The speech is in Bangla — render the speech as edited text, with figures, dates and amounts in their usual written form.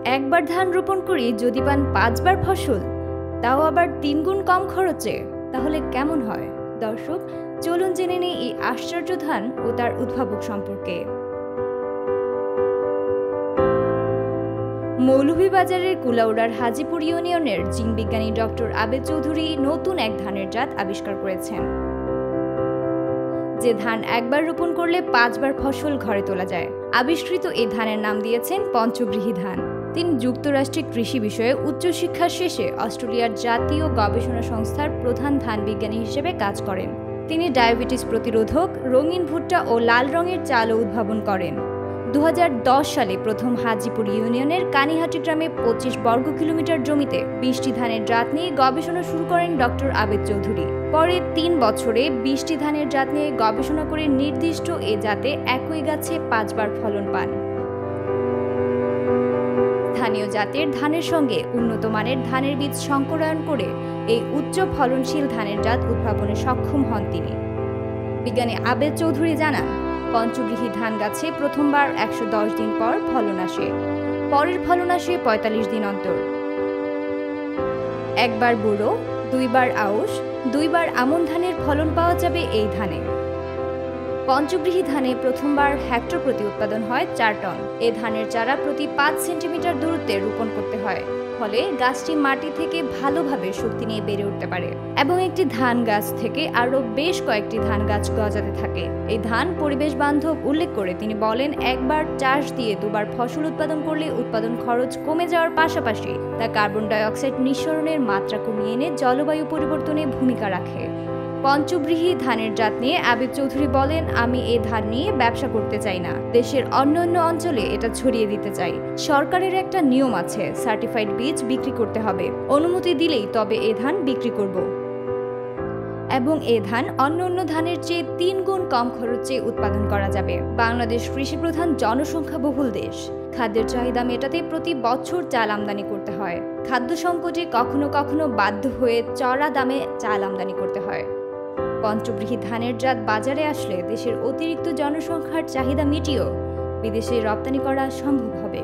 একবার ধান রোপণ করি যদি পান 5 বার ফসল, তাও আবার 3 গুণ কম খরচে, তাহলে কেমন হয়? দর্শক, চলুন জেনে নিই এই আশ্চর্য ধান ও তার উদ্ভাবক সম্পর্কে। মৌলভীবাজারের কুলাউড়ার হাজিপুর ইউনিয়নের জিনবিজ্ঞানী ডক্টর আবেদ চৌধুরী নতুন এক ধানের জাত আবিষ্কার করেছেন, যে ধান একবার রোপণ করলে 5 বার ফসল ঘরে তোলা যায়। আবিষ্কৃত এই ধানের নাম দিয়েছেন পঞ্চগৃহী ধান। তিনি যুক্তরাষ্ট্রে কৃষি বিষয়ে উচ্চশিক্ষা শেষে অস্ট্রেলিয়ার জাতীয় গবেষণা সংস্থার প্রধান ধান বিজ্ঞানী হিসেবে কাজ করেন। তিনি ডায়াবেটিস প্রতিরোধক, রঙিন ভুট্টা ও লাল রঙের চালও উদ্ভাবন করেন। 2010 সালে প্রথম হাজিপুর ইউনিয়নের কানিহাটি গ্রামে 25 বর্গ কিলোমিটার জমিতে 20টি ধানের জাত নিয়ে গবেষণা শুরু করেন ডক্টর আবেদ চৌধুরী। পরে 3 বছরে 20টি ধানের জাত নিয়ে গবেষণা করে নির্দিষ্ট এ জাতে একই গাছে 5 বার ফলন পান। স্থানীয় জাতের ধানের সঙ্গে উন্নত মানের ধানের বীজ সংকরায়ন করে এই উচ্চ ফলনশীল ধানের জাত উদ্ভাবনে সক্ষম হন তিনি। বিজ্ঞানী আবেদ চৌধুরী জানান, পঞ্চগৃহী ধান গাছে প্রথমবার 110 দিন পর ফলন আসে, পরের ফলন আসে 45 দিন অন্তর। একবার বুড়ো, 2 বার আউশ, 2 বার আমন ধানের ফলন পাওয়া যাবে এই ধানে। পঞ্চগৃহী ধানে প্রথমবার হেক্টর প্রতি উৎপাদন হয় 4 টন। এ ধানের চারা প্রতি 5 সেন্টিমিটার দূরত্বে রোপণ করতে হয়, ফলে গাছটি মাটি থেকে ভালোভাবে শক্তি নিয়ে বেড়ে উঠতে পারে এবং একটি ধান গাছ থেকে আরও বেশ কয়েকটি ধান গাছ গজাতে থাকে। এই ধান পরিবেশ বান্ধব উল্লেখ করে তিনি বলেন, একবার চাষ দিয়ে 2 বার ফসল উৎপাদন করলে উৎপাদন খরচ কমে যাওয়ার পাশাপাশি তা কার্বন ডাই অক্সাইড নিঃসরণের মাত্রা কমিয়ে এনে জলবায়ু পরিবর্তনে ভূমিকা রাখে। পঞ্চগৃহী ধানের জাত নিয়ে আবেদ চৌধুরী বলেন, আমি এ ধান নিয়ে ব্যবসা করতে চাই না, দেশের অন্যান্য অঞ্চলে এটা ছড়িয়ে দিতে চাই। সরকারের একটা নিয়ম আছে, সার্টিফাইড বীজ বিক্রি করতে হবে, অনুমতি দিলেই তবে এ ধান বিক্রি করব এবং এ ধান অন্যান্য ধানের চেয়ে 3 গুণ কম খরচে উৎপাদন করা যাবে। বাংলাদেশ কৃষিপ্রধান জনসংখ্যাবহুল দেশ। খাদ্যের চাহিদা মেটাতে প্রতি বছর চাল আমদানি করতে হয়। খাদ্য সংকটে কখনো কখনো বাধ্য হয়ে চড়া দামে চাল আমদানি করতে হয়। পঞ্চগৃহী ধানের জাত বাজারে আসলে দেশের অতিরিক্ত জনসংখ্যার চাহিদা মিটিয়েও বিদেশে রপ্তানি করা সম্ভব হবে।